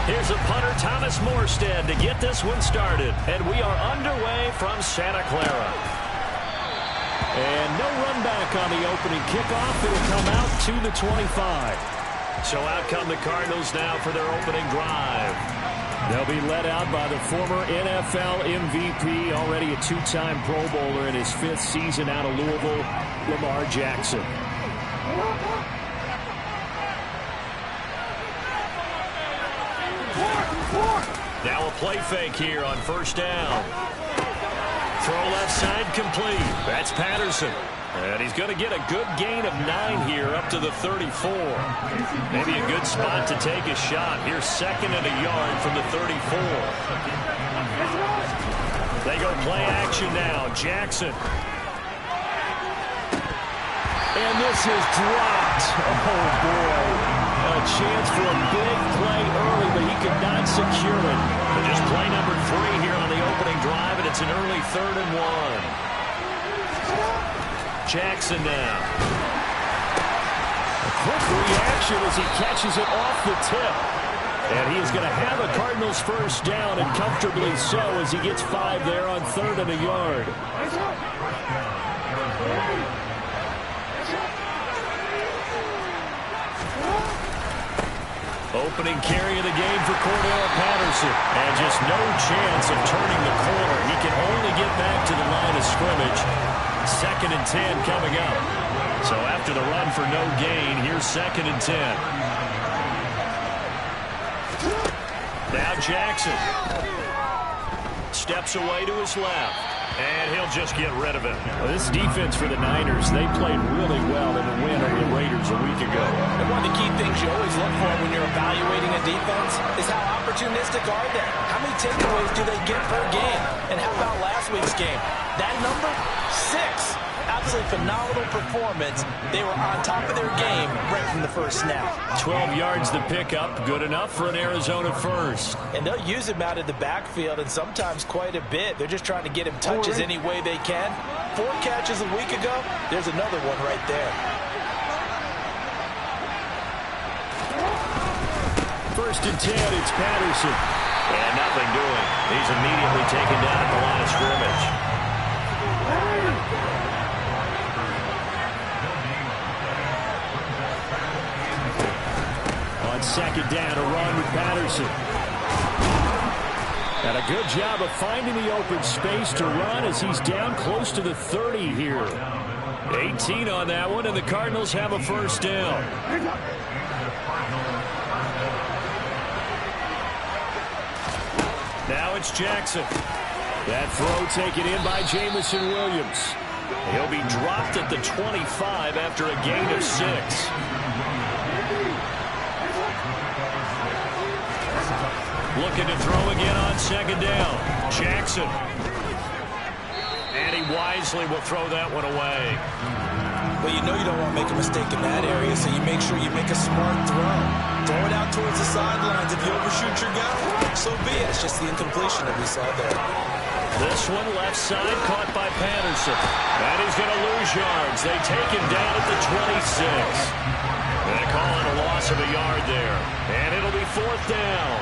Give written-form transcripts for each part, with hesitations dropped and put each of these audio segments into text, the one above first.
Here's a punter, Thomas Morstead, to get this one started. And we are underway from Santa Clara. And no run back on the opening kickoff. It'll come out to the 25. So out come the Cardinals now for their opening drive. They'll be led out by the former NFL MVP, already a two-time Pro Bowler in his 5th season out of Louisville, Lamar Jackson. Now a play fake here on first down. Throw left side complete. That's Patterson. And he's going to get a good gain of 9 here up to the 34. Maybe a good spot to take a shot. Here's 2nd and a yard from the 34. They go play action now. Jackson. And this is dropped. Oh, boy. A chance for a big play early, but he could not secure it. But just play number 3 here on the opening drive, and it's an early 3rd and 1. Jackson now. A quick reaction as he catches it off the tip. And he is going to have a Cardinals first down, and comfortably so, as he gets 5 there on 3rd and a yard. Opening carry of the game for Cordell Patterson. And just no chance of turning the corner. He can only get back to the line of scrimmage. 2nd and 10 coming up. So after the run for no gain, here's 2nd and 10. Now Jackson. Steps away to his left. And he'll just get rid of it. Well, this defense for the Niners, they played really well in the win over the Raiders a week ago. And one of the key things you always look for when you're evaluating a defense is how opportunistic are they? How many takeaways do they get per game? And how about last week's game? That number? 6. Absolutely phenomenal performance. They were on top of their game right from the first snap. 12 yards to pick up. Good enough for an Arizona first. And they'll use him out of the backfield, and sometimes quite a bit. They're just trying to get him touches any way they can. 4 catches a week ago. There's another one right there. First and 10, it's Patterson. And nothing doing. He's immediately taken down at the line of scrimmage. On 2nd down, a run with Patterson. And a good job of finding the open space to run as he's down close to the 30 here. 18 on that one, and the Cardinals have a first down. Now it's Jackson. That throw taken in by Jamison Williams. He'll be dropped at the 25 after a gain of 6. Looking to throw again on 2nd down. Jackson. And he wisely will throw that one away. Well, you know you don't want to make a mistake in that area, so you make sure you make a smart throw. Throw it out towards the sidelines. If you overshoot your guy, so be it. It's just the incompletion that we saw there. This one left side caught by Patterson. And he's going to lose yards. They take him down at the 26. They call it a loss of a yard there. And it'll be 4th down.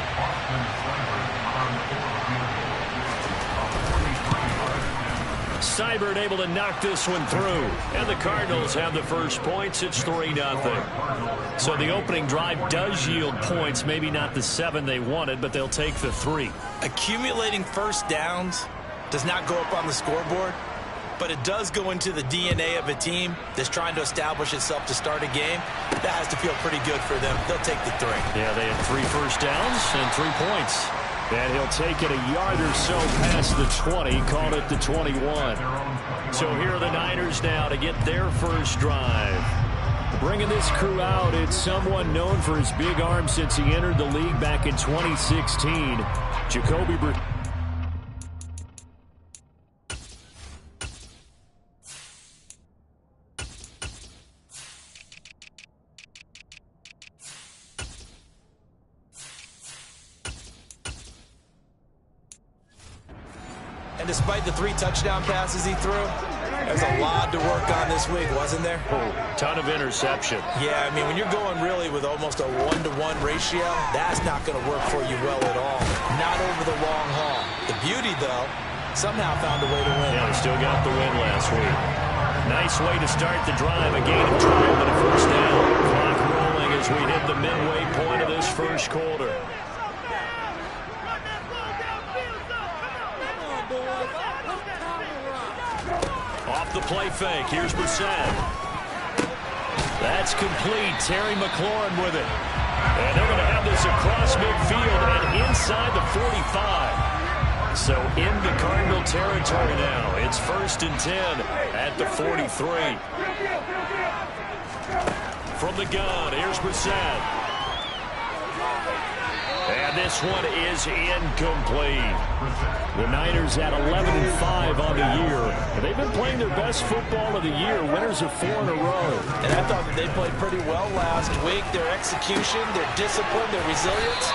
Seibert able to knock this one through. And the Cardinals have the first points. It's 3-0. So the opening drive does yield points. Maybe not the 7 they wanted, but they'll take the 3. Accumulating first downs does not go up on the scoreboard, but it does go into the DNA of a team that's trying to establish itself to start a game. That has to feel pretty good for them. They'll take the 3. Yeah, they had 3 first downs and 3 points. And he'll take it a yard or so past the 20, called it the 21. So here are the Niners now to get their first drive. Bringing this crew out, it's someone known for his big arm since he entered the league back in 2016. Jacoby Brissett. And despite the 3 touchdown passes he threw, There's a lot to work on this week, wasn't there? Oh, ton of interception. Yeah, I mean, when you're going really with almost a 1-to-1 ratio, that's not going to work for you well at all. Not over the long haul. The beauty, though, somehow found a way to win. Yeah, they still got the win last week. Nice way to start the drive. A gain of 12 and a first down. Clock rolling as we hit the midway point of this first quarter. Off the play fake. Here's Brissett. That's complete. Terry McLaurin with it. And they're going to have this across midfield and inside the 45. So into Cardinal territory now. It's 1st and 10 at the 43. From the gun, here's Brissett. And this one is incomplete. The Niners at 11-5 on the year. They've been playing their best football of the year. Winners of 4 in a row. And I thought that they played pretty well last week. Their execution, their discipline, their resilience,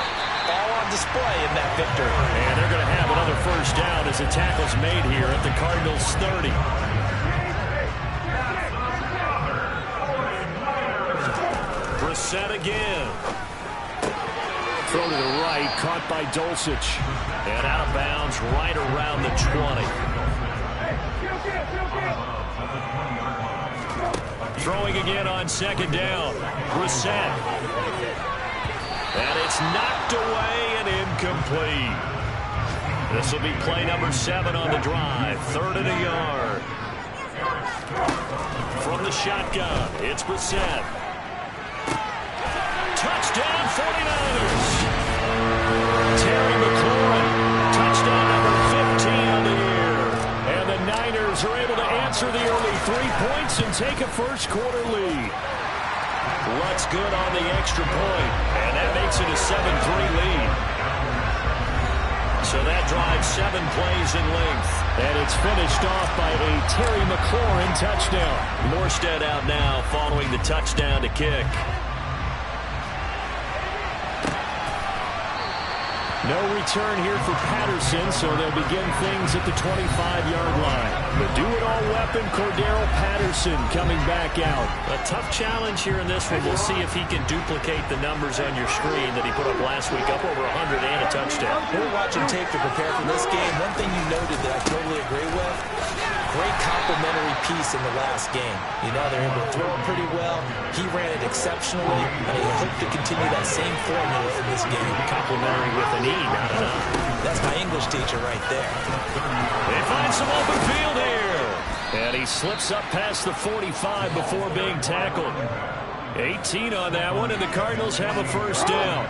all on display in that victory. And they're going to have another first down as the tackle's made here at the Cardinals' 30. Brissett again. Throw to the right, caught by Dulcich. And out of bounds right around the 20. Throwing again on 2nd down. Brissett. And it's knocked away and incomplete. This will be play number 7 on the drive. 3rd and a yard. From the shotgun, it's Brissett. Touchdown 49ers. Terry McLaurin, touchdown number 15 on the year. And the Niners are able to answer the early 3 points and take a first quarter lead. What's good on the extra point, and that makes it a 7-3 lead. So that drives 7 plays in length. And it's finished off by a Terry McLaurin touchdown. Morstead out now following the touchdown to kick. No return here for Patterson, so they'll begin things at the 25-yard line. The do-it-all weapon, Cordero Patterson, coming back out. A tough challenge here in this one. We'll see if he can duplicate the numbers on your screen that he put up last week, up over 100 and a touchdown. We were watching tape to prepare for this game. One thing you noted that I totally agree with, great complimentary piece in the last game. You know, they're able to throw it pretty well. He ran it exceptionally, and he hoped to continue that same formula in this game. Complimentary with an E, not an I. That's my English teacher right there. They find some open field here. And he slips up past the 45 before being tackled. 18 on that one, and the Cardinals have a first down.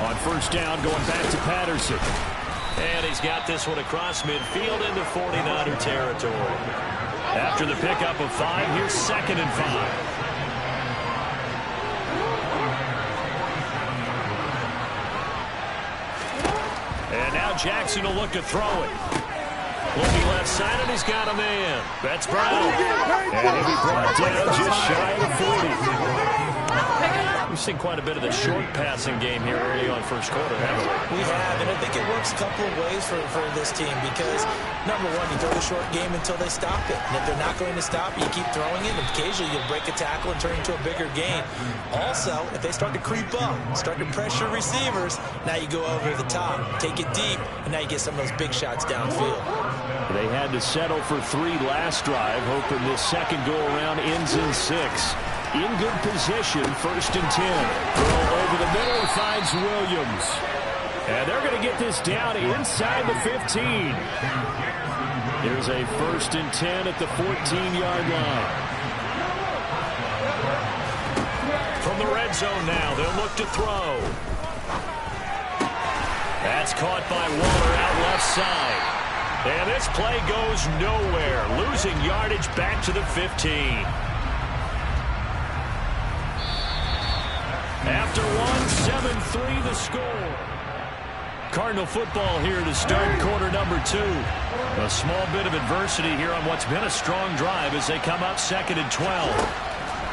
On first down, going back to Patterson. And he's got this one across midfield into 49er territory. After the pickup of 5, here's 2nd and 5. And now Jackson will look to throw it. Looking left side, and he's got a man. That's Brown. And he'll be brought down just shy of the 40. We've seen quite a bit of the short passing game here early on first quarter, haven't we? We have, and I think it works a couple of ways for this team because, number one, you throw the short game until they stop it. And if they're not going to stop it, you keep throwing it, and occasionally you'll break a tackle and turn it into a bigger gain. Also, if they start to creep up, start to pressure receivers, now you go over the top, take it deep, and now you get some of those big shots downfield. They had to settle for 3 last drive, hoping this second go-around ends in 6. In good position, 1st and 10. Throw over the middle, he finds Williams. And they're going to get this down inside the 15. Here's a 1st and 10 at the 14-yard line. From the red zone now, they'll look to throw. That's caught by Waller out left side. And this play goes nowhere, losing yardage back to the 15. After one, 7-3 the score. Cardinal football here to start quarter number 2. A small bit of adversity here on what's been a strong drive as they come up 2nd and 12.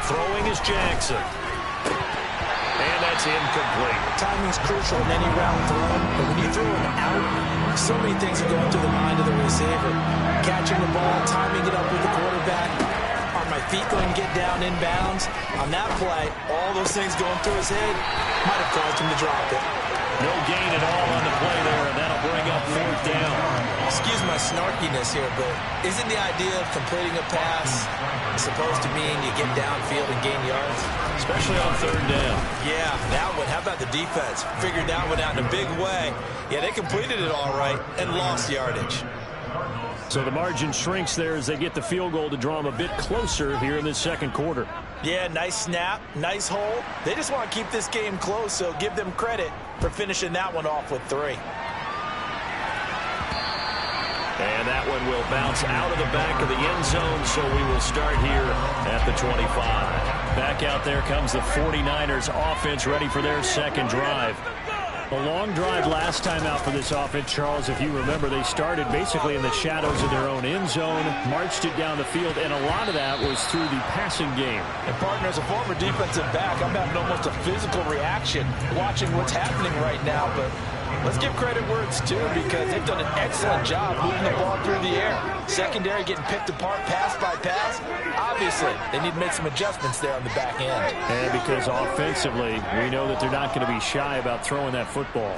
Throwing is Jackson. And And that's incomplete. Timing's crucial in any route thrown, but when you throw an out, so many things are going through the mind of the receiver. Catching the ball, timing it up with the quarterback. Are my feet going to get down in bounds? On that play, all those things going through his head might have caused him to drop it. No gain at all on the play there, and that'll bring up 4th down. Excuse my snarkiness here, but isn't the idea of completing a pass supposed to mean you get downfield and gain yards? Especially on 3rd down. Yeah, that one. How about the defense? Figured that one out in a big way. Yeah, they completed it all right and lost yardage. So the margin shrinks there as they get the field goal to draw them a bit closer here in the 2nd quarter. Yeah, nice snap, nice hole. They just want to keep this game close, so give them credit for finishing that one off with 3. And that one will bounce out of the back of the end zone, so we will start here at the 25. Back out there comes the 49ers offense ready for their 2nd drive. A long drive last time out for this offense, Charles. If you remember, they started basically in the shadows of their own end zone, marched it down the field, and a lot of that was through the passing game. And, partner, as a former defensive back, I'm having almost a physical reaction watching what's happening right now. But let's give credit where it's due, because they've done an excellent job moving the ball through the air. Secondary getting picked apart pass by pass. Obviously, they need to make some adjustments there on the back end. And because offensively, we know that they're not going to be shy about throwing that football.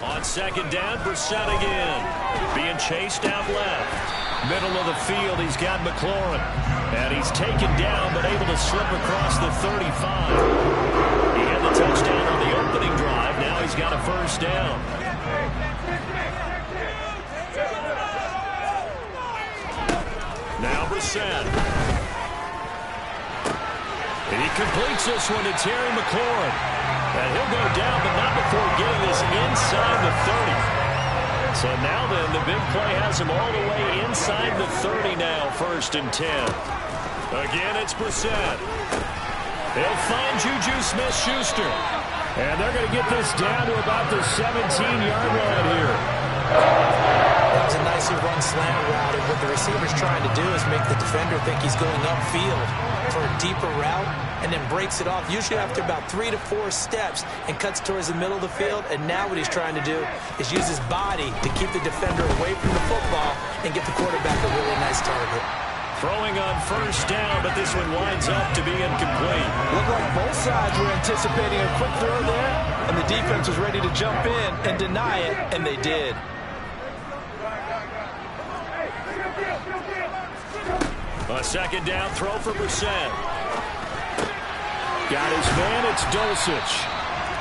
On 2nd down, Brissett again. Being chased out left. Middle of the field, he's got McLaurin. And he's taken down, but able to slip across the 35. He had the touchdown on the opening drive. Now he's got a 1st down. Now Brissett. And he completes this one to Terry McLaurin. And he'll go down, but not before getting this inside the 30. So now then, the big play has him all the way inside the 30 now, 1st and 10. Again, it's Brissett. They'll find Juju Smith-Schuster. And they're going to get this down to about the 17-yard line here. That was a nicely run slant route, and what the receiver's trying to do is make the defender think he's going upfield for a deeper route, and then breaks it off, usually after about 3 to 4 steps, and cuts towards the middle of the field. And now what he's trying to do is use his body to keep the defender away from the football and get the quarterback a really nice target. Throwing on 1st down, but this one winds up to be incomplete. Looked like both sides were anticipating a quick throw there, and the defense was ready to jump in and deny it, and they did. A 2nd down throw for Brissett. Got his man, it's Dulcich.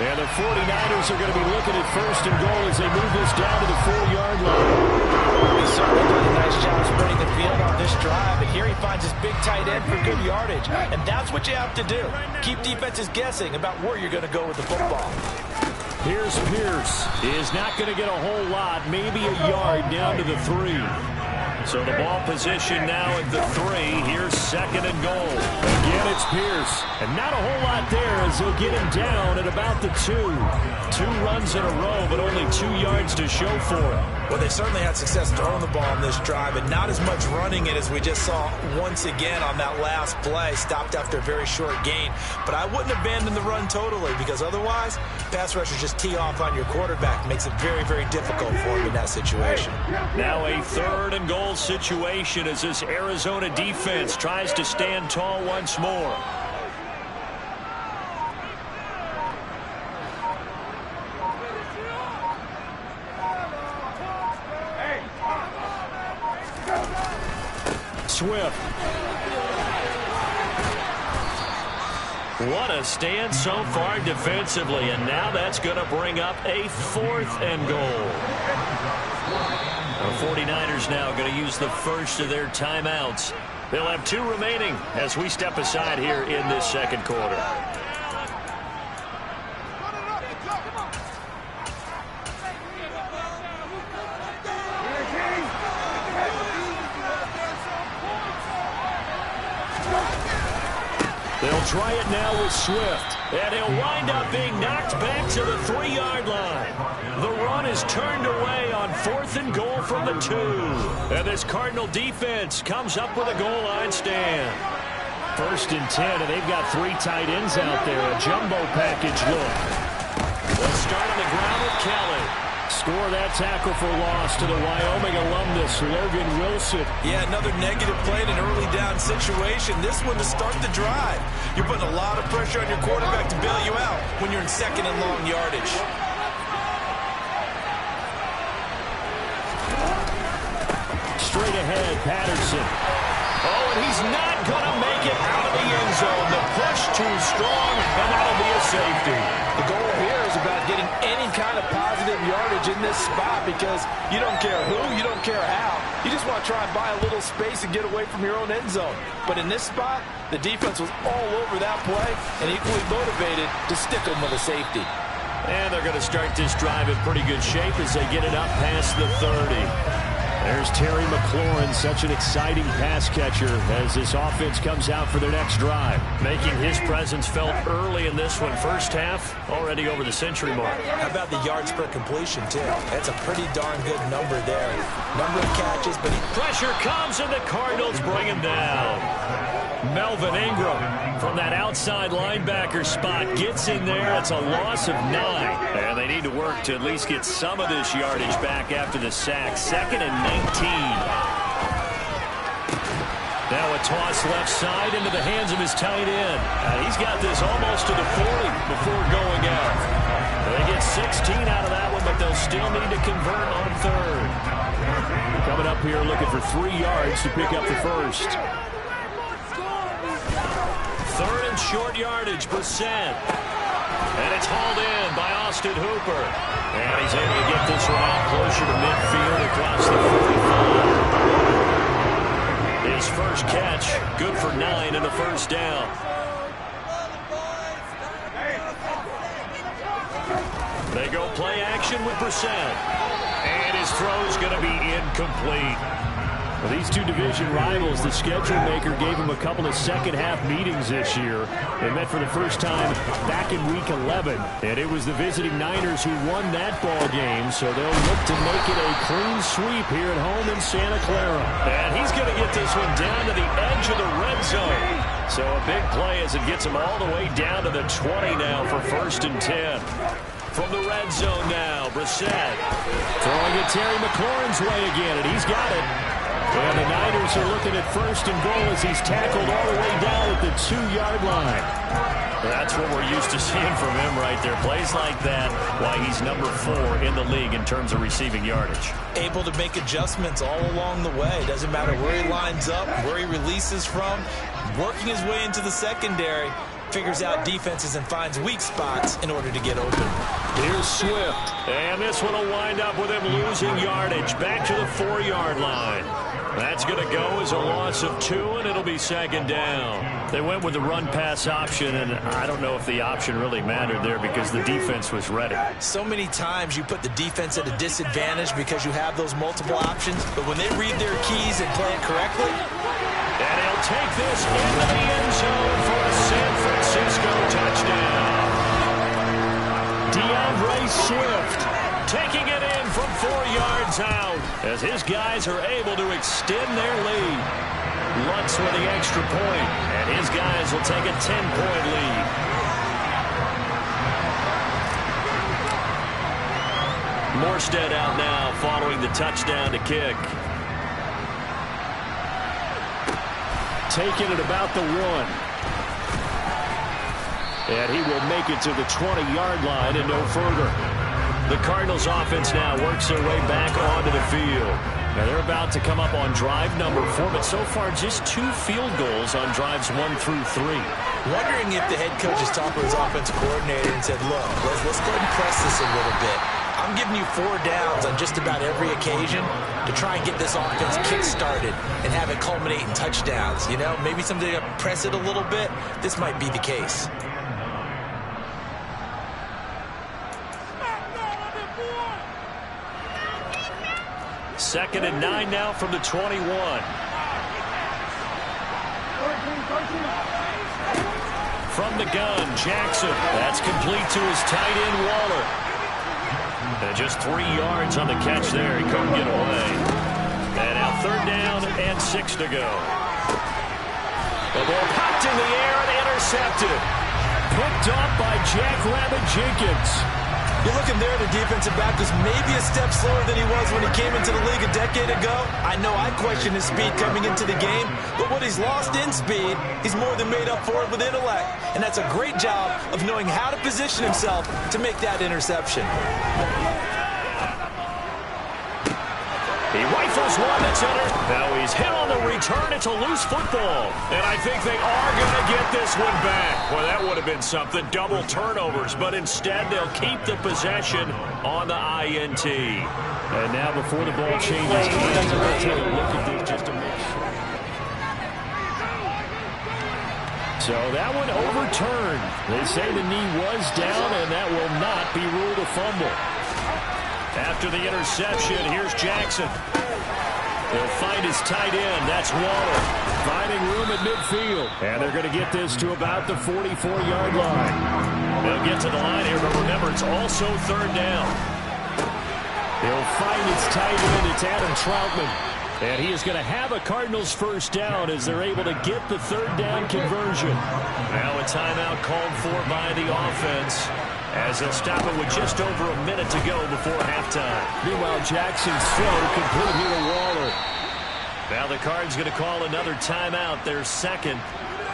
And the 49ers are going to be looking at 1st and goal as they move this down to the 4-yard line. He's certainly doing a nice job spreading the field on this drive, and here he finds his big tight end for good yardage. And that's what you have to do. Keep defenses guessing about where you're going to go with the football. Here's Pierce. Is not going to get a whole lot, maybe a yard down to the 3. So the ball position now at the 3. Here's 2nd and goal. Again, it's Pierce. And not a whole lot there as they'll get him down at about the 2. 2 runs in a row, but only 2 yards to show for it. Well, they certainly had success throwing the ball on this drive, and not as much running it as we just saw once again on that last play. Stopped after a very short gain. But I wouldn't abandon the run totally, because otherwise, pass rushers just tee off on your quarterback. Makes it very, very difficult for him in that situation. Now a 3rd and goal situation as this Arizona defense tries to stand tall once more. Swift. What a stand so far defensively, and now that's going to bring up a 4th and goal. The 49ers now going to use the first of their timeouts. They'll have 2 remaining as we step aside here in this 2nd quarter. They'll try it now with Swift, and he'll wind up being knocked back to the 3-yard line. The run is turned away on 4th and goal from the 2. And this Cardinal defense comes up with a goal line stand. First and 10, and they've got 3 tight ends out there. A jumbo package look. They'll start on the ground with Kelly. Score that tackle for loss to the Wyoming alumnus, Logan Wilson. Yeah, another negative play in an early down situation. This one to start the drive. You're putting a lot of pressure on your quarterback to bail you out when you're in second and long yardage. Straight ahead, Patterson. Oh, and he's not going to make it out of the end zone. The push too strong, and that'll be a safety. The goal here is about getting any kind of positive yardage in this spot because you don't care who, you don't care how. You just want to try and buy a little space and get away from your own end zone. But in this spot, the defense was all over that play and equally motivated to stick them with a safety. And they're going to start this drive in pretty good shape as they get it up past the 30. There's Terry McLaurin, such an exciting pass catcher as this offense comes out for their next drive. Making his presence felt early in this one. First half, already over the century mark. How about the yards per completion, too? That's a pretty darn good number there. Number of catches, but pressure comes, and the Cardinals bring him down. Melvin Ingram from that outside linebacker spot gets in there. It's a loss of 9. And they need to work to at least get some of this yardage back after the sack. 2nd and 19. Now a toss left side into the hands of his tight end. He's got this almost to the 40 before going out. They get 16 out of that one, but they'll still need to convert on 3rd. Coming up here looking for 3 yards to pick up the first. 3rd and short yardage, Brissett. And it's hauled in by Austin Hooper. And he's able to get this one out closer to midfield across the 45. His first catch, good for 9 and a first down. They go play action with Brissett. And his throw's going to be incomplete. Well, these two division rivals, the schedule maker gave them a couple of second-half meetings this year. They met for the first time back in Week 11, and it was the visiting Niners who won that ball game, so they'll look to make it a clean sweep here at home in Santa Clara. And he's going to get this one down to the edge of the red zone. So a big play as it gets him all the way down to the 20 now for 1st and 10. From the red zone now, Brissett. Throwing it Terry McLaurin's way again, and he's got it. And the Niners are looking at 1st and goal as he's tackled all the way down at the 2-yard line. That's what we're used to seeing from him right there. Plays like that, why he's number 4 in the league in terms of receiving yardage. Able to make adjustments all along the way. Doesn't matter where he lines up, where he releases from. Working his way into the secondary. Figures out defenses and finds weak spots in order to get open. Here's Swift. And this one will wind up with him losing yardage. Back to the 4-yard line. That's going to go as a loss of 2, and it'll be 2nd down. They went with the run-pass option, and I don't know if the option really mattered there because the defense was ready. So many times you put the defense at a disadvantage because you have those multiple options, but when they read their keys and play it correctly, and he'll take this into the end zone for a San Francisco touchdown. DeAndre Swift taking it in from 4 yards out as his guys are able to extend their lead. Lutz with the extra point, and his guys will take a 10-point lead. Morstead out now following the touchdown to kick. Taking it about the 1. And he will make it to the 20-yard line and no further. The Cardinals offense now works their way back onto the field. Now they're about to come up on drive number 4, but so far just 2 field goals on drives 1 through 3. Wondering if the head coach has talked with his offensive coordinator and said, look, let's go ahead and press this a little bit. I'm giving you 4 downs on just about every occasion to try and get this offense kick-started and have it culminate in touchdowns. You know, maybe someday press it a little bit. This might be the case. Second and 9 now from the 21. From the gun, Jackson. That's complete to his tight end, Waller. And just 3 yards on the catch there. He couldn't get away. And now 3rd down and 6 to go. The ball popped in the air and intercepted. Picked off by Jackrabbit Jenkins. You're looking there, the defensive back was maybe a step slower than he was when he came into the league a decade ago. I know I questioned his speed coming into the game, but what he's lost in speed, he's more than made up for it with intellect. And that's a great job of knowing how to position himself to make that interception. He rifles one that's under. Now he's hit on the return. It's a loose football. And I think they are going to get this one back. Well, that would have been something. Double turnovers. But instead, they'll keep the possession on the INT. And now before the ball changes hands, let's take a look at this just to make sure. So that one overturned. They say the knee was down, and that will not be ruled a fumble. After the interception, here's Jackson. He'll find his tight end. That's Waller. Finding room at midfield. And they're going to get this to about the 44-yard line. They'll get to the line here, but remember, it's also third down. He'll find his tight end. It's Adam Troutman. And he is going to have a Cardinals first down as they're able to get the third down conversion. Now a timeout called for by the offense, as they'll stop it with just over a minute to go before halftime. Meanwhile, Jackson's throw complete here to Waller. Now the Cards going to call another timeout, their second,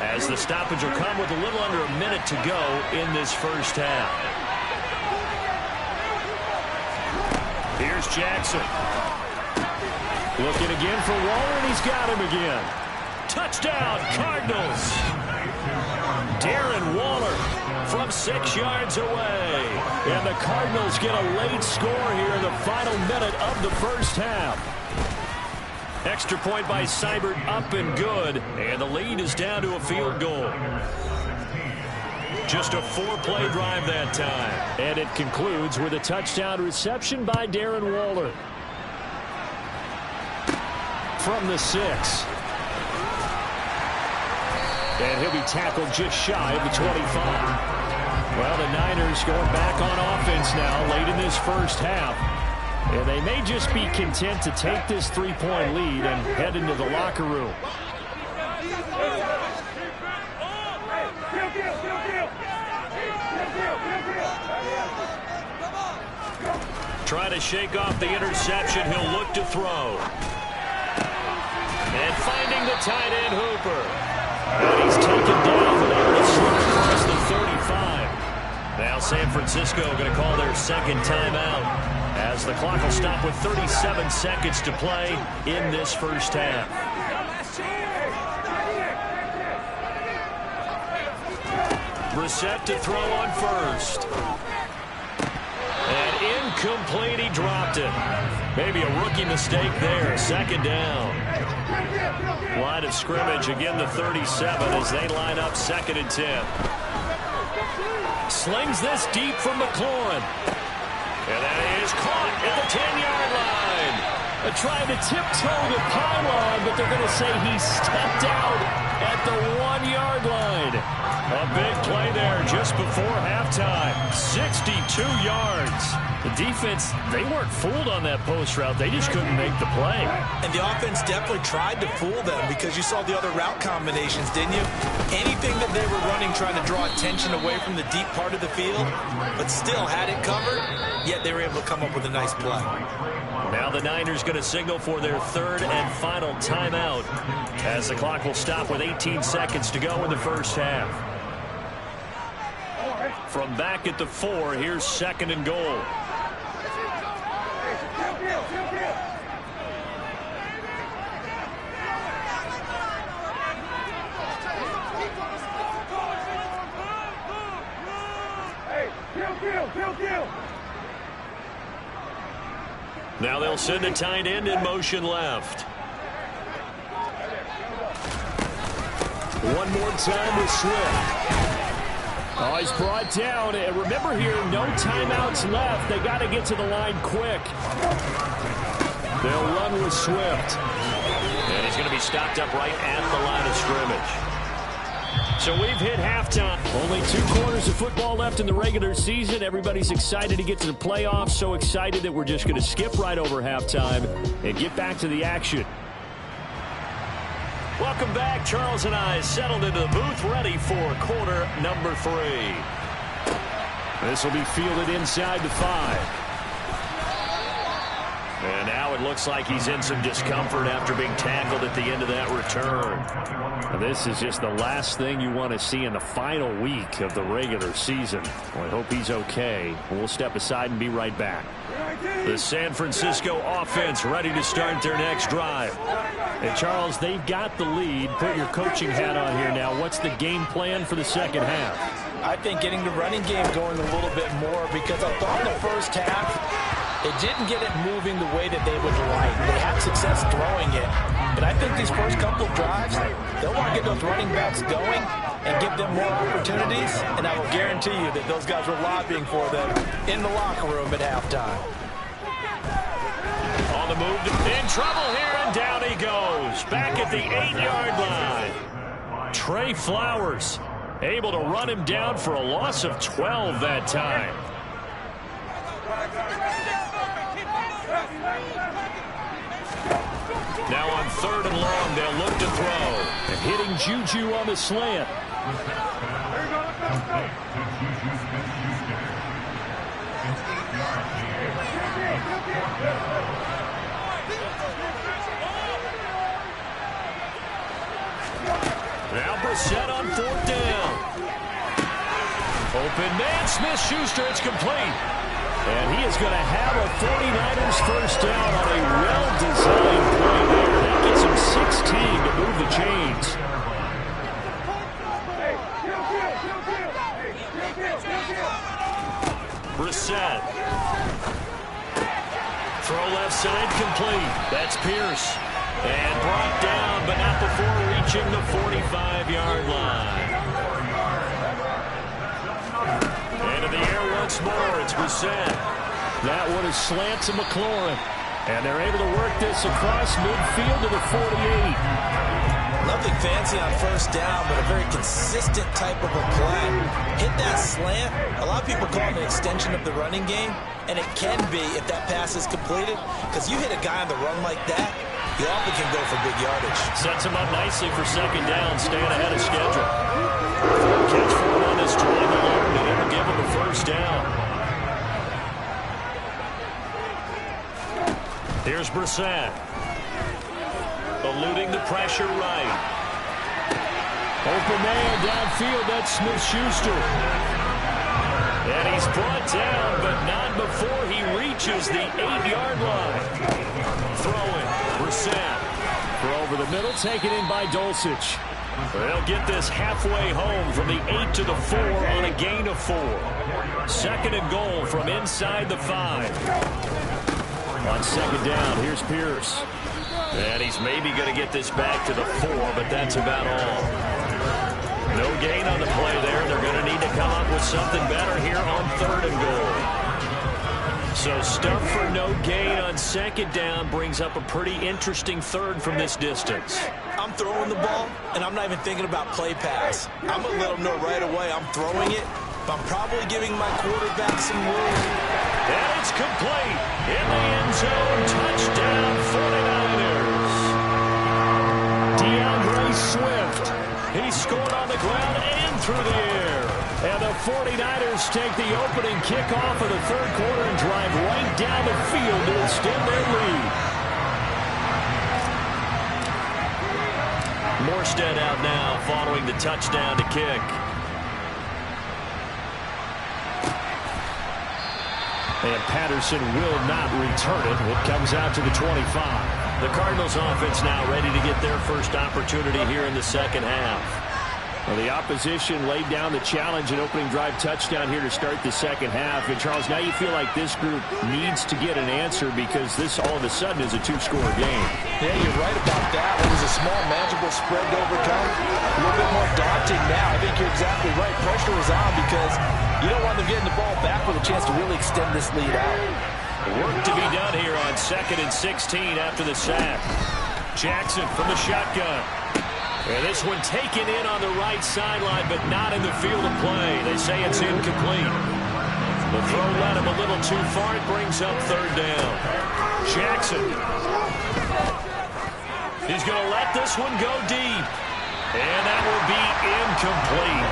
as the stoppage will come with a little under a minute to go in this first half. Here's Jackson. Looking again for Waller, and he's got him again. Touchdown, Cardinals. Darren Waller from 6 yards away. And the Cardinals get a late score here in the final minute of the first half. Extra point by Seibert, up and good. And the lead is down to a field goal. Just a 4-play drive that time. And it concludes with a touchdown reception by Darren Waller. From the 6. And he'll be tackled just shy of the 25. Well, the Niners going back on offense now late in this first half. And they may just be content to take this 3-point lead and head into the locker room. Trying to shake off the interception. He'll look to throw. And finding the tight end, Hooper. And he's taken down with able to slip across the 35. Now San Francisco going to call their second timeout, as the clock will stop with 37 seconds to play in this first half. Brissett to throw on first. And incomplete, he dropped it. Maybe a rookie mistake there. Second down. Line of scrimmage, again the 37 as they line up 2nd and 10. Slings this deep from McLaurin. And that is caught at the 10-yard line. They're trying to tiptoe the pylon, but they're going to say he stepped out at the 1-yard line. A big play there just before halftime. 62 yards. The defense, they weren't fooled on that post route. They just couldn't make the play. And the offense definitely tried to fool them, because you saw the other route combinations, didn't you? Anything that they were running, trying to draw attention away from the deep part of the field, but still had it covered, yet they were able to come up with a nice play. Now the Niners going to signal for their third and final timeout, as the clock will stop with 18 seconds to go in the first half. From back at the 4, here's 2nd and goal. Now they'll send a tight end in motion left. One more time with Swift. Oh, he's brought down. And remember here, no timeouts left. They got to get to the line quick. They'll run with Swift. And he's going to be stopped up right at the line of scrimmage. So we've hit halftime. Only 2 quarters of football left in the regular season. Everybody's excited to get to the playoffs. So excited that we're just going to skip right over halftime and get back to the action. Welcome Welcome back. Charles and I settled into the booth, ready for quarter number 3. This will be fielded inside the 5. And now it looks like he's in some discomfort after being tackled at the end of that return. Now this is just the last thing you want to see in the final week of the regular season. Well, I hope he's okay. We'll step aside and be right back. The San Francisco offense ready to start their next drive. And Charles, they've got the lead. Put your coaching hat on here now. What's the game plan for the second half? I think getting the running game going a little bit more, because I thought in the first half it didn't get it moving the way that they would like. They had success throwing it. But I think these first couple of drives, they'll want to get those running backs going and give them more opportunities. And I will guarantee you that those guys were lobbying for them in the locker room at halftime. On the move, in trouble here, and down he goes. Back at the 8-yard line. Trey Flowers able to run him down for a loss of 12 that time. Now on 3rd and long, they'll look to throw. And hitting Juju on the slant. Now Brissett on 4th down. Open man, Smith-Schuster, it's complete. And he is going to have a 49ers first down on a well-designed play there. That gets him 16 to move the chains. Brissett. Throw left side complete. That's Pierce. And brought down, but not before reaching the 45-yard line. Into the air once more, it's Brissett. That one is slant to McLaurin. And they're able to work this across midfield to the 48. Nothing fancy on first down, but a very consistent type of a play. Hit that slant. A lot of people call it an extension of the running game, and it can be if that pass is completed, because you hit a guy on the run like that, you often can go for big yardage. Sets him up nicely for second down, staying ahead of schedule. Catch for him on this drive alone, and it'll give him a first down. Here's Brissett. Eluding the pressure right. Open man downfield, that's Smith-Schuster. And he's brought down, but not before he reaches the 8-yard line. Throwing, Brissett. For over the middle, taken in by Dulcich. They'll get this halfway home from the 8 to the 4 on a gain of 4. 2nd and goal from inside the 5. On second down, here's Pierce. And he's maybe going to get this back to the 4, but that's about all. No gain on the play there. They're going to need to come up with something better here on 3rd and goal. So stuff for no gain on second down brings up a pretty interesting 3rd from this distance. I'm throwing the ball, and I'm not even thinking about play pass. I'm going to let them know right away I'm throwing it, but I'm probably giving my quarterback some room. And it's complete. In the end zone, touchdown 49ers. DeAndre Swift. He scored on the ground and through the air. And the 49ers take the opening kickoff of the 3rd quarter and drive right down the field to extend their lead. Morstead out now following the touchdown to kick. And Patterson will not return it. It comes out to the 25. The Cardinals offense now ready to get their first opportunity here in the second half. Well, the opposition laid down the challenge, an opening drive touchdown here to start the second half. And, Charles, now you feel like this group needs to get an answer because this all of a sudden is a 2-score game. Yeah, you're right about that. It was a small, manageable spread to overcome. A little bit more daunting now. I think you're exactly right. Pressure was on because you don't want them getting the ball back with a chance to really extend this lead out. Work to be done here on 2nd and 16 after the sack. Jackson from the shotgun. And this one taken in on the right sideline, but not in the field of play. They say it's incomplete. The throw led him a little too far. It brings up 3rd down. Jackson. He's going to let this one go deep. And that will be incomplete.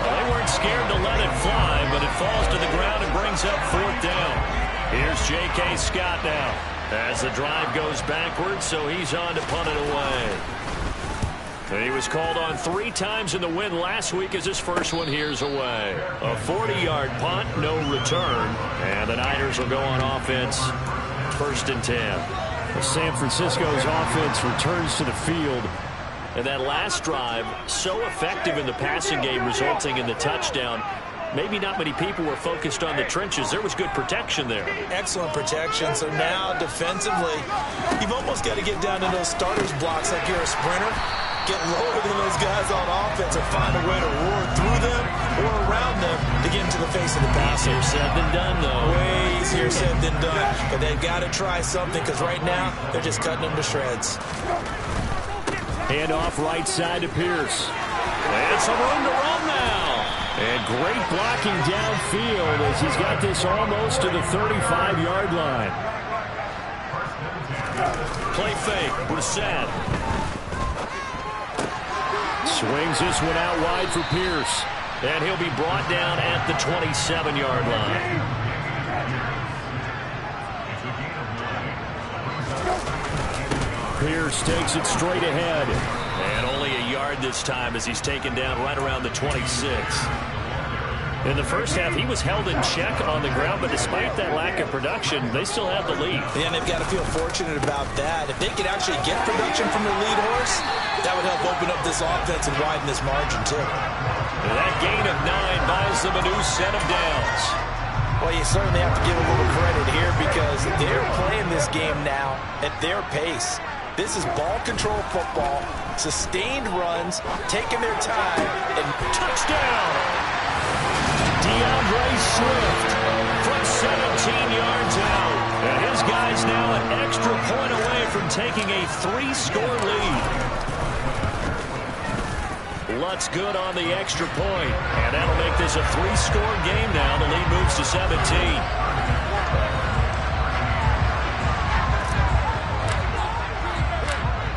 Well, they weren't scared to let it fly, but it falls to the ground and brings up 4th down. Here's J.K. Scott now as the drive goes backwards, so he's on to punt it away. And he was called on 3 times in the win last week as his first one here's away. A 40-yard punt, no return. And the Niners will go on offense, 1st and 10. San Francisco's offense returns to the field. And that last drive, so effective in the passing game, resulting in the touchdown. Maybe not many people were focused on the trenches. There was good protection there. Excellent protection. So now, defensively, you've almost got to get down to those starters blocks like you're a sprinter. Get lower than those guys on offense and find a way to roar through them or around them to get into the face of the passer. Easier said than done, though. Way easier said than done. But they've got to try something because right now they're just cutting them to shreds. Hand off right side to Pierce. And some room to run now. And great blocking downfield as he's got this almost to the 35-yard line. Play fake. Brissett. Swings this one out wide for Pierce. And he'll be brought down at the 27-yard line. Pierce takes it straight ahead. And only a yard this time as he's taken down right around the 26. In the first half, he was held in check on the ground, but despite that lack of production, they still have the lead. Yeah, and they've got to feel fortunate about that. If they could actually get production from the lead horse, that would help open up this offense and widen this margin, too. And that gain of 9 buys them a new set of downs. Well, you certainly have to give a little credit here because they're playing this game now at their pace. This is ball control football, sustained runs, taking their time, and touchdown! DeAndre Swift from 17 yards out. And his guy's now an extra point away from taking a 3-score lead. Lutz good on the extra point. And that'll make this a 3-score game now. The lead moves to 17.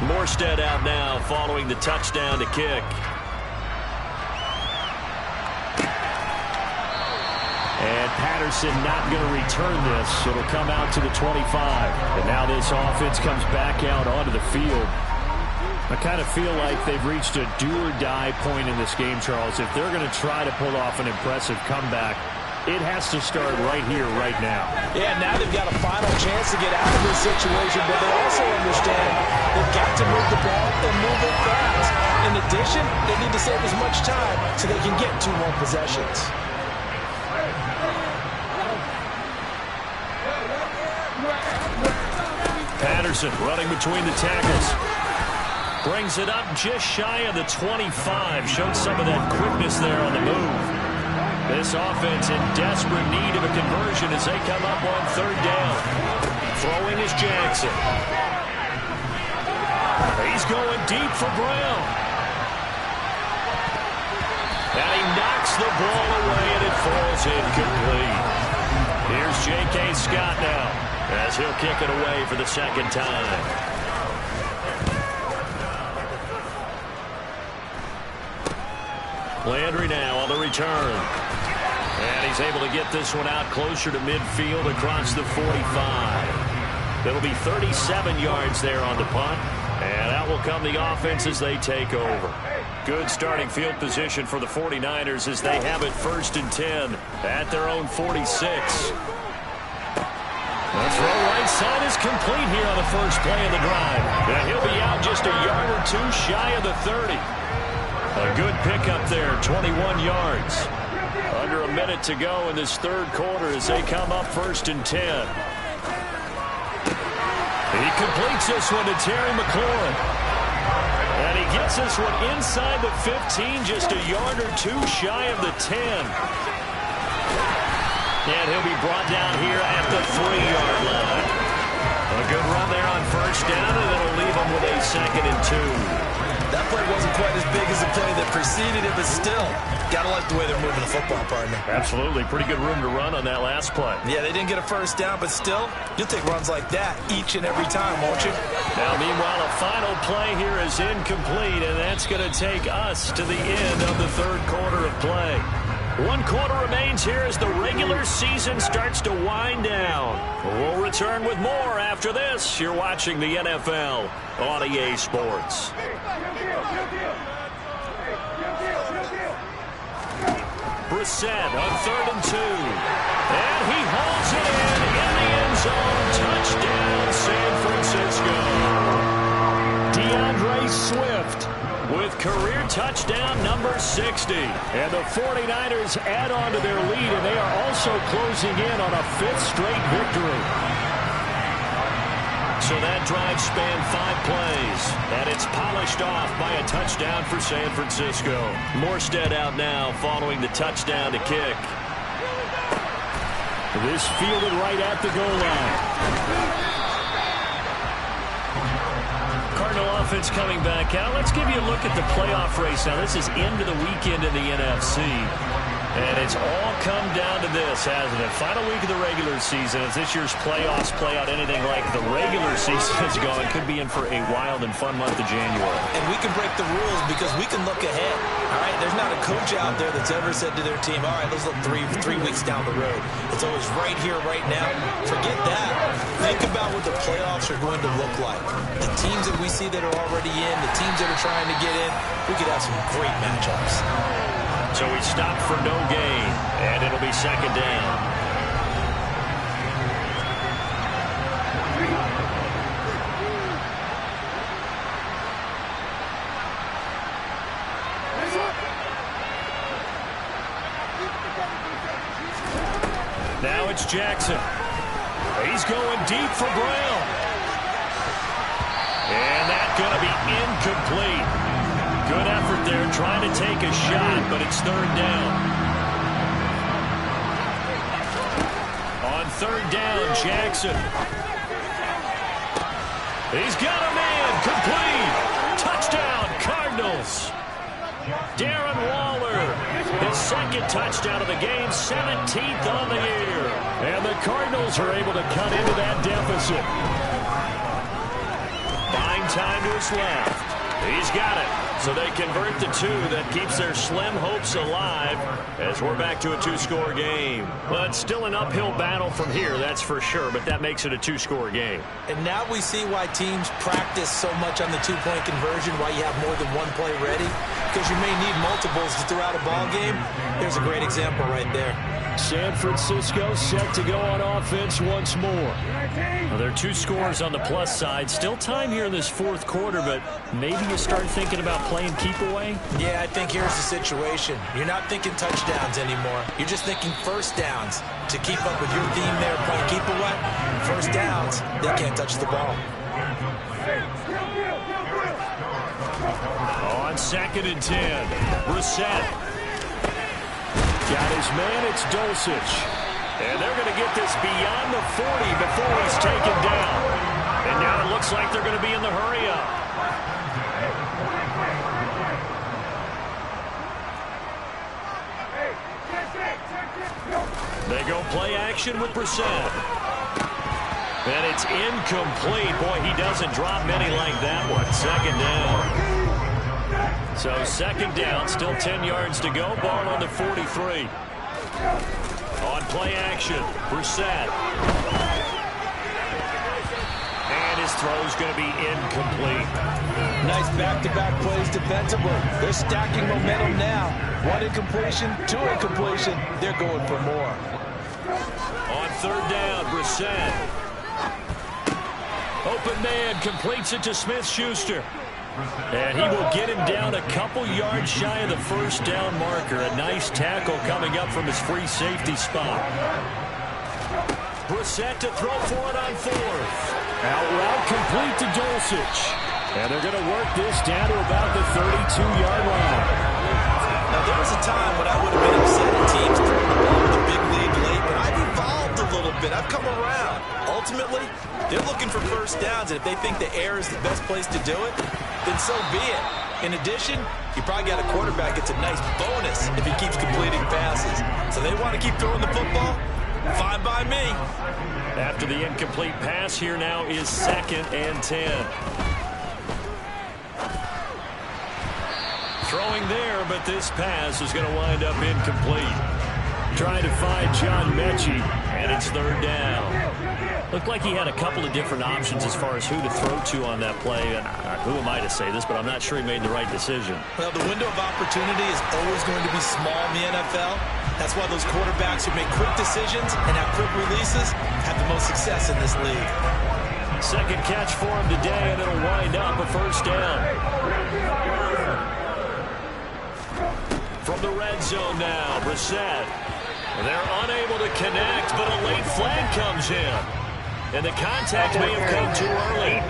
Morstead out now following the touchdown to kick. And Patterson not going to return this. It'll come out to the 25. And now this offense comes back out onto the field. I kind of feel like they've reached a do-or-die point in this game, Charles. If they're going to try to pull off an impressive comeback, it has to start right here, right now. Yeah, now they've got a final chance to get out of this situation, but they also understand they've got to move the ball and move it fast. In addition, they need to save as much time so they can get 2 more possessions. Patterson running between the tackles. Brings it up just shy of the 25. Showed some of that quickness there on the move. This offense in desperate need of a conversion as they come up on 3rd down. Throwing is Jackson. He's going deep for Brown. And he knocks the ball away and it falls incomplete. Here's J.K. Scott now as he'll kick it away for the 2nd time. Landry now on the return. And he's able to get this one out closer to midfield across the 45. It'll be 37 yards there on the punt. And out will come the offense as they take over. Good starting field position for the 49ers as they have it 1st and 10 at their own 46. The throw right side is complete here on the first play of the drive. And he'll be out just a yard or 2 shy of the 30. A good pickup there, 21 yards. Under a minute to go in this 3rd quarter as they come up 1st and 10. He completes this one to Terry McLaurin. And he gets this one inside the 15, just a yard or 2 shy of the 10. And he'll be brought down here at the 3-yard line. A good run there on 1st down, and it'll leave him with a 2nd and 2. That play wasn't quite as big as the play that preceded it, but still, gotta like the way they're moving the football, partner. Absolutely. Pretty good room to run on that last play. Yeah, they didn't get a first down, but still, you'll take runs like that each and every time, won't you? Now, meanwhile, a final play here is incomplete, and that's going to take us to the end of the third quarter of play. 1 quarter remains here as the regular season starts to wind down. We'll return with more after this. You're watching the NFL on EA Sports. Brissett on 3rd and 2. And he holds it in the end zone. Touchdown, San Francisco. DeAndre Swift with career touchdown number 60. And the 49ers add on to their lead, and they are also closing in on a 5th straight victory. So that drive spanned 5 plays, and it's polished off by a touchdown for San Francisco. Morstead out now following the touchdown to kick. This fielded right at the goal line. Cardinal offense coming back out. Let's give you a look at the playoff race now. This is into the weekend in the NFC. And it's all come down to this, hasn't it? Final week of the regular season. As this year's playoffs play out anything like the regular season is going, could be in for a wild and fun month of January. And we can break the rules because we can look ahead. All right, there's not a coach out there that's ever said to their team, all right, let's look three weeks down the road. It's always right here, right now. Forget that. Think about what the playoffs are going to look like. The teams that we see that are already in, the teams that are trying to get in, we could have some great matchups. So we stop for no gain, and it'll be 2nd down. Now it's Jackson. He's going deep for Brown. And that's going to be incomplete. Good effort there, trying to take a shot, but it's 3rd down. On 3rd down, Jackson. He's got a man, complete. Touchdown, Cardinals. Darren Waller, his 2nd touchdown of the game, 17th on the year. And the Cardinals are able to cut into that deficit. Buying time to his left. He's got it. So they convert the 2. That keeps their slim hopes alive as we're back to a 2-score game. But still an uphill battle from here, that's for sure. But that makes it a 2-score game. And now we see why teams practice so much on the 2-point conversion, why you have more than one play ready. Because you may need multiples to throw out a ball game. Here's a great example right there. San Francisco set to go on offense once more. Well, there are 2 scores on the plus side. Still time here in this 4th quarter, but maybe you start thinking about playing keep away? Yeah, I think here's the situation. You're not thinking touchdowns anymore. You're just thinking first downs. To keep up with your theme there, playing keep away, first downs, they can't touch the ball. On 2nd and 10, Brissett. Got his man, it's Dulcich. And they're going to get this beyond the 40 before he's taken down. And now it looks like they're going to be in the hurry-up. They go play action with Brissett. And it's incomplete. Boy, he doesn't drop many like that one. 2nd down. So 2nd down, still 10 yards to go. Ball on the 43. On play action, Brissett. And his throw's going to be incomplete. Nice back-to-back plays defensively. They're stacking momentum now. 1 incompletion, 2 incompletion. They're going for more. On 3rd down, Brissett. Open man, completes it to Smith-Schuster. And he will get him down a couple yards shy of the first down marker. A nice tackle coming up from his free safety spot. Brissett to throw for it on 4th. Out route complete to Dulcich. And they're going to work this down to about the 32-yard line. Now, there was a time when I would have been upset at teams throwing the ball with a big lead late, but I've evolved a little bit. I've come around. Ultimately, they're looking for first downs, and if they think the air is the best place to do it, then so be it. In addition, you probably got a quarterback gets a nice bonus if he keeps completing passes. So they want to keep throwing the football? Fine by me. After the incomplete pass, here now is 2nd and 10. Throwing there, but this pass is going to wind up incomplete. Trying to find John Mechie, and it's 3rd down. Looked like he had a couple of different options as far as who to throw to on that play. And who am I to say this, but I'm not sure he made the right decision. Well, the window of opportunity is always going to be small in the NFL. That's why those quarterbacks who make quick decisions and have quick releases have the most success in this league. 2nd catch for him today, and it'll wind up a 1st down. From the red zone now, Brissett. They're unable to connect, but a late flag comes in. And the contact may have come too early.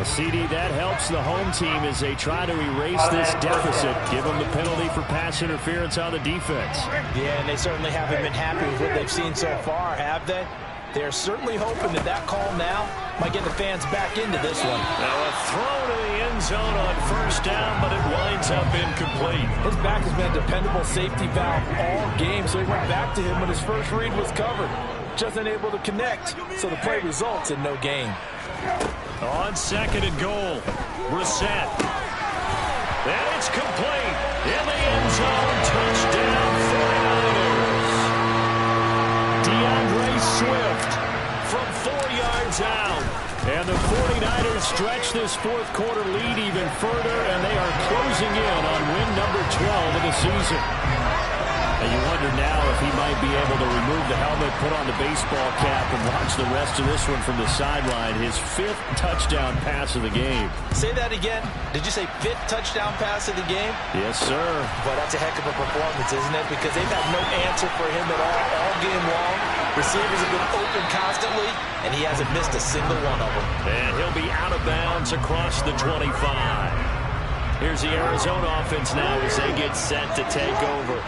A CD that helps the home team as they try to erase this deficit. Give them the penalty for pass interference on the defense. Yeah, and they certainly haven't been happy with what they've seen so far, have they? They're certainly hoping that that call now might get the fans back into this one. Now a throw to the end zone on 1st down, but it winds up incomplete. His back has been a dependable safety valve all game, so he went back to him when his first read was covered. Just unable to connect, so the play results in no gain. On 2nd and goal, Brissett. And it's complete. In the end zone, touchdown 49ers. DeAndre Swift from 4 yards out. And the 49ers stretch this 4th quarter lead even further, and they are closing in on win number 12 of the season. And you wonder now if he might be able to remove the helmet, put on the baseball cap, and watch the rest of this one from the sideline. His 5th touchdown pass of the game. Say that again. Did you say 5th touchdown pass of the game? Yes, sir. Well, that's a heck of a performance, isn't it? Because they've had no answer for him at all game long. Receivers have been open constantly, and he hasn't missed a single one of them. And he'll be out of bounds across the 25. Here's the Arizona offense now as they get set to take over.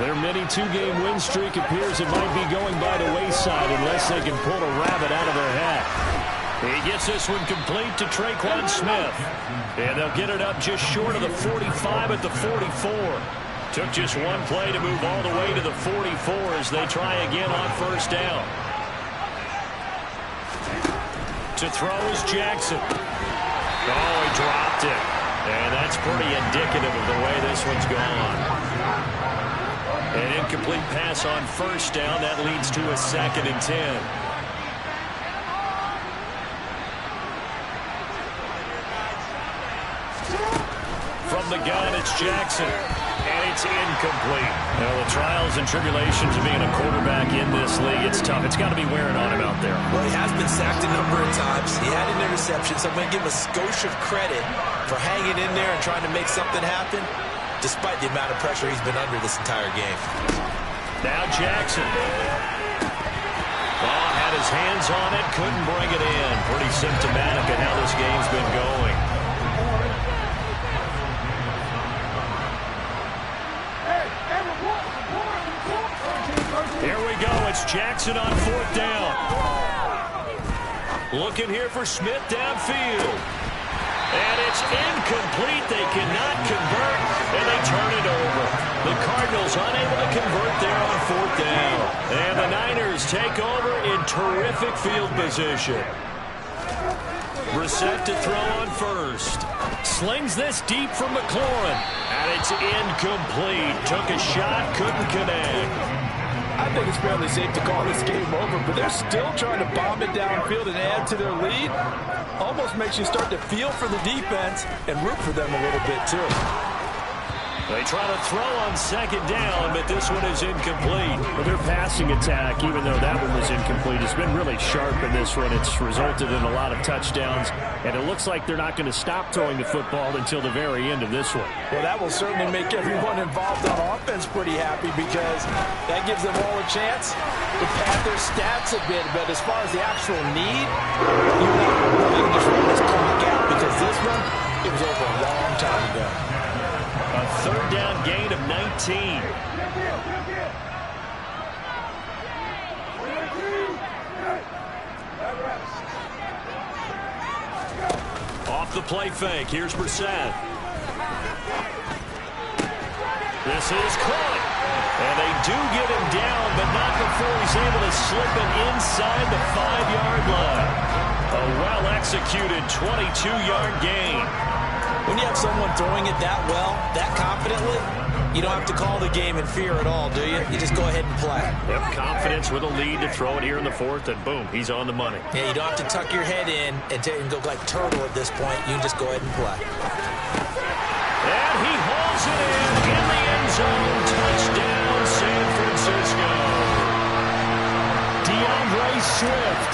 Their mini 2-game win streak appears it might be going by the wayside unless they can pull a rabbit out of their hat. He gets this one complete to Traquan Smith. And they'll get it up just short of the 45 at the 44. Took just one play to move all the way to the 44 as they try again on 1st down. To throw is Jackson. Oh, he dropped it. And that's pretty indicative of the way this one's gone. An incomplete pass on 1st down. That leads to a 2nd and 10. From the gun, it's Jackson. And it's incomplete. Well, the trials and tribulations of being a quarterback in this league, it's tough. It's got to be wearing on him out there. Well, he has been sacked a number of times. He had an interception, so I'm going to give him a skosh of credit for hanging in there and trying to make something happen, despite the amount of pressure he's been under this entire game. Now Jackson. Oh, had his hands on it, couldn't bring it in. Pretty symptomatic of how this game's been going. Here we go. It's Jackson on 4th down. Looking here for Smith downfield. And it's incomplete. They cannot convert, and they turn it over. The Cardinals unable to convert there on 4th down. And the Niners take over in terrific field position. Brissett to throw on 1st. Slings this deep from McLaurin. And it's incomplete. Took a shot, couldn't connect. I think it's fairly safe to call this game over, but they're still trying to bomb it downfield and add to their lead. Almost makes you start to feel for the defense and root for them a little bit, too. They try to throw on 2nd down, but this one is incomplete. Well, their passing attack, even though that one was incomplete, has been really sharp in this one. It's resulted in a lot of touchdowns, and it looks like they're not going to stop throwing the football until the very end of this one. Well, that will certainly make everyone involved on offense pretty happy because that gives them all a chance to pad their stats a bit. But as far as the actual need, you know, they can just run this clock out because this one, it was over a long time ago. A 3rd down gain of 19. Off the play fake. Here's Brissett. This is caught. And they do get him down, but not before he's able to slip it inside the 5-yard line. A well-executed 22-yard gain. When you have someone throwing it that well, that confidently, you don't have to call the game in fear at all, do you? You just go ahead and play. Yep, confidence with a lead to throw it here in the 4th, and boom, he's on the money. Yeah, you don't have to tuck your head in and go like turtle at this point. You can just go ahead and play. And he hauls it in the end zone. Touchdown, San Francisco. DeAndre Swift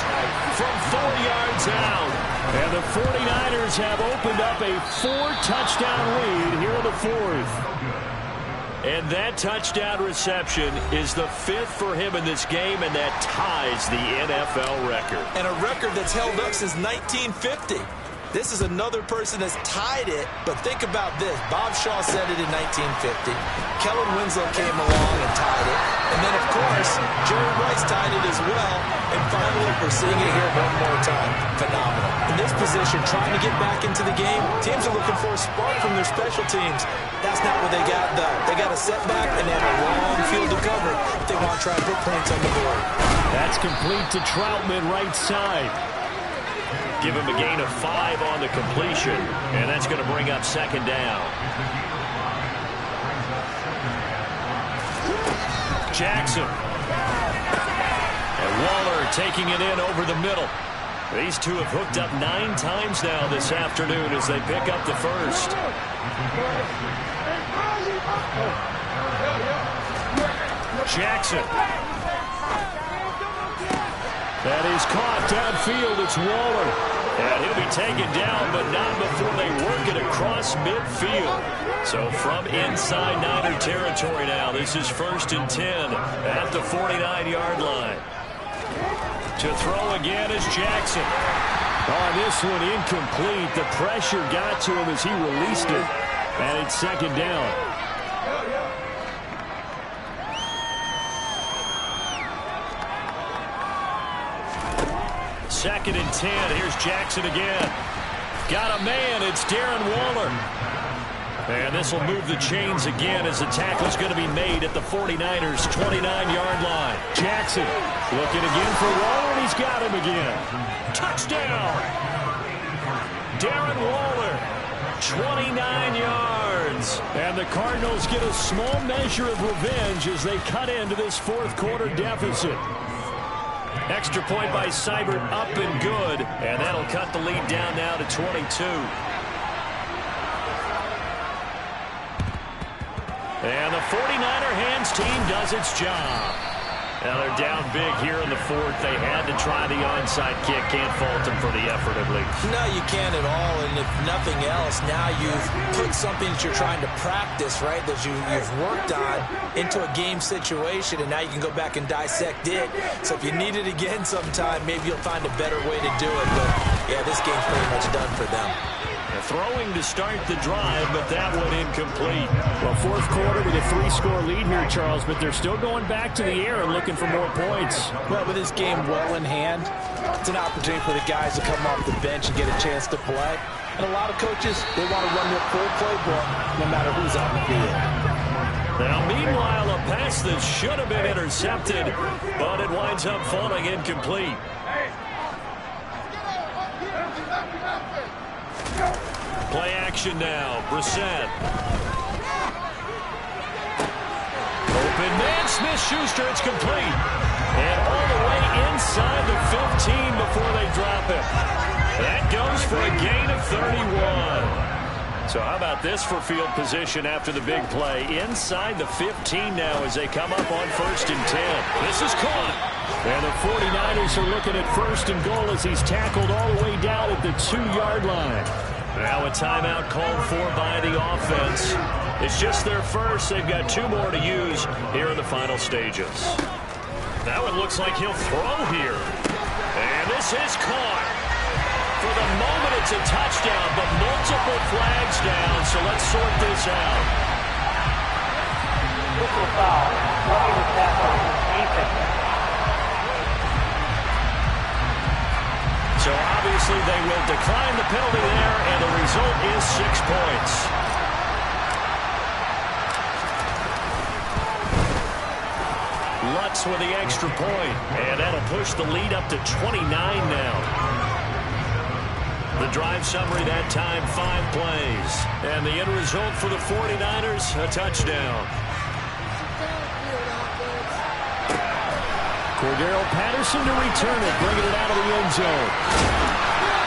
from 4 yards out. And the 49ers have opened up a 4-touchdown lead here in the 4th. And that touchdown reception is the 5th for him in this game, and that ties the NFL record. And a record that's held up since 1950. This is another person that's tied it, but think about this. Bob Shaw said it in 1950. Kellen Winslow came along and tied it. And then, of course, Jerry Rice tied it as well. And finally, we're seeing it here one more time. Phenomenal. In this position, trying to get back into the game, teams are looking for a spark from their special teams. That's not what they got, though. They got a setback, and they have a long field to cover if they want to try and put points on the board. That's complete to Troutman, right side. Give him a gain of 5 on the completion, and that's going to bring up 2nd down. Jackson. And Waller taking it in over the middle. These two have hooked up 9 times now this afternoon as they pick up the first. Jackson. That is caught downfield. It's Waller. And he'll be taken down, but not before they work it across midfield. So from inside Niner territory now, this is 1st and 10 at the 49-yard line. To throw again is Jackson. On this one, incomplete. The pressure got to him as he released it. And it's 2nd down. 2nd and 10. Here's Jackson again. Got a man. It's Darren Waller. And this will move the chains again as the tackle's going to be made at the 49ers' 29-yard line. Jackson looking again for Waller, and he's got him again. Touchdown! Darren Waller, 29 yards. And the Cardinals get a small measure of revenge as they cut into this 4th quarter deficit. Extra point by Seibert, up and good. And that'll cut the lead down now to 22. And the 49er hands team does its job. Now they're down big here in the 4th. They had to try the onside kick. Can't fault them for the effort at least. No, you can't at all. And if nothing else, now you've put something that you're trying to practice, right, that you've worked on into a game situation, and now you can go back and dissect it. So if you need it again sometime, maybe you'll find a better way to do it. But, yeah, this game's pretty much done for them. Throwing to start the drive, but that one incomplete. Well, 4th quarter with a 3-score lead here, Charles, but they're still going back to the air and looking for more points. Well, with this game well in hand, it's an opportunity for the guys to come off the bench and get a chance to play. And a lot of coaches, they want to run their full playbook no matter who's on the field. Now, meanwhile, a pass that should have been intercepted, but it winds up falling incomplete. Play action now. Brissett. Open man. Smith-Schuster. It's complete. And all the way inside the 15 before they drop it. That goes for a gain of 31. So how about this for field position after the big play? Inside the 15 now as they come up on 1st and 10. This is caught. And the 49ers are looking at 1st and goal as he's tackled all the way down at the 2-yard line. Now a timeout called for by the offense. It's just their first. They've got 2 more to use here in the final stages. That one looks like he'll throw here. And this is caught. For the moment, it's a touchdown, but multiple flags down, so let's sort this out. Whistle foul. Roughing the tackle. Defense. So obviously they will decline the penalty there, and the result is 6 points. Lutz with the extra point, and that'll push the lead up to 29 now. The drive summary that time, 5 plays. And the end result for the 49ers, a touchdown. Cordero Patterson to return it, bringing it out of the end zone.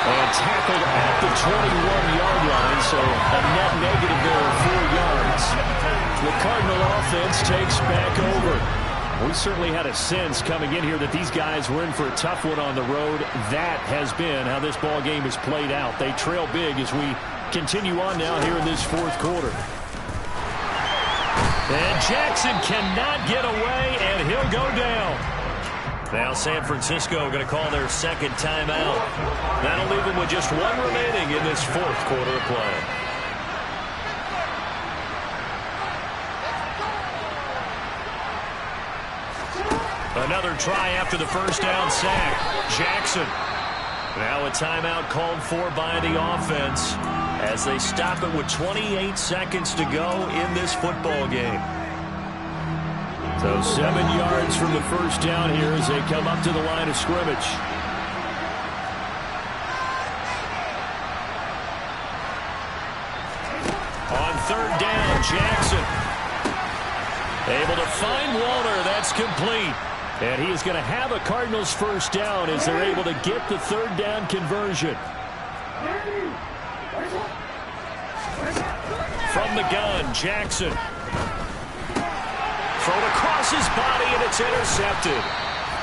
And tackled at the 21-yard line, so a net negative there of 4 yards. The Cardinal offense takes back over. We certainly had a sense coming in here that these guys were in for a tough one on the road. That has been how this ball game has played out. They trail big as we continue on now here in this fourth quarter. And Jackson cannot get away, and he'll go down. Now San Francisco going to call their second timeout. That'll leave them with just 1 remaining in this fourth quarter of play. Another try after the first down sack. Jackson. Now a timeout called for by the offense as they stop it with 28 seconds to go in this football game. So 7 yards from the first down here as they come up to the line of scrimmage. On third down, Jackson. Able to find Walter. That's complete. And he is going to have a Cardinals first down as they're able to get the third down conversion. From the gun, Jackson. Thrown across his body, and it's intercepted.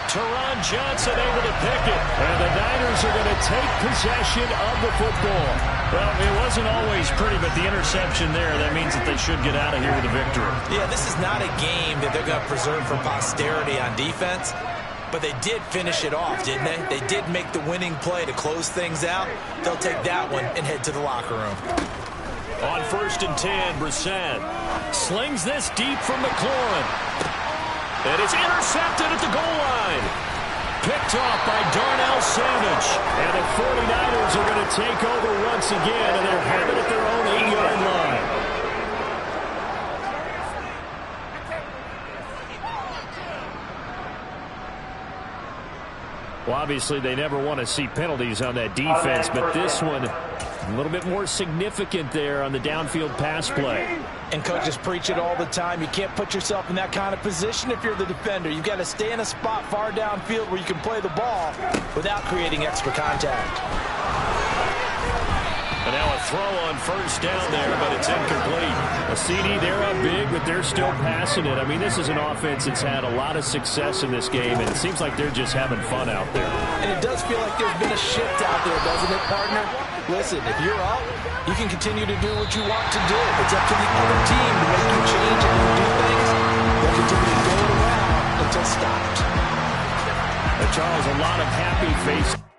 Teron Johnson able to pick it. And the Niners are going to take possession of the football. Well, it wasn't always pretty, but the interception there, that means that they should get out of here with a victory. Yeah, this is not a game that they're going to preserve for posterity on defense, but they did finish it off, didn't they? They did make the winning play to close things out. They'll take that one and head to the locker room. On 1st and 10, Brissett slings this deep from McLaurin. And it's intercepted at the goal line. Picked off by Darnell Savage. And the 49ers are going to take over once again, and they're having it at their own 8-yard line. Well, obviously, they never want to see penalties on that defense, but this one a little bit more significant there on the downfield pass play. And coaches preach it all the time. You can't put yourself in that kind of position if you're the defender. You've got to stay in a spot far downfield where you can play the ball without creating extra contact. And now a throw on first down there, but it's incomplete. A CD, they're up big, but they're still passing it. I mean, this is an offense that's had a lot of success in this game, and it seems like they're just having fun out there. And it does feel like there's been a shift out there, doesn't it, partner? Listen, if you're up, you can continue to do what you want to do. It's up to the other team to make you change and do things. They'll continue to go it around until stopped. Charles, a lot of happy faces.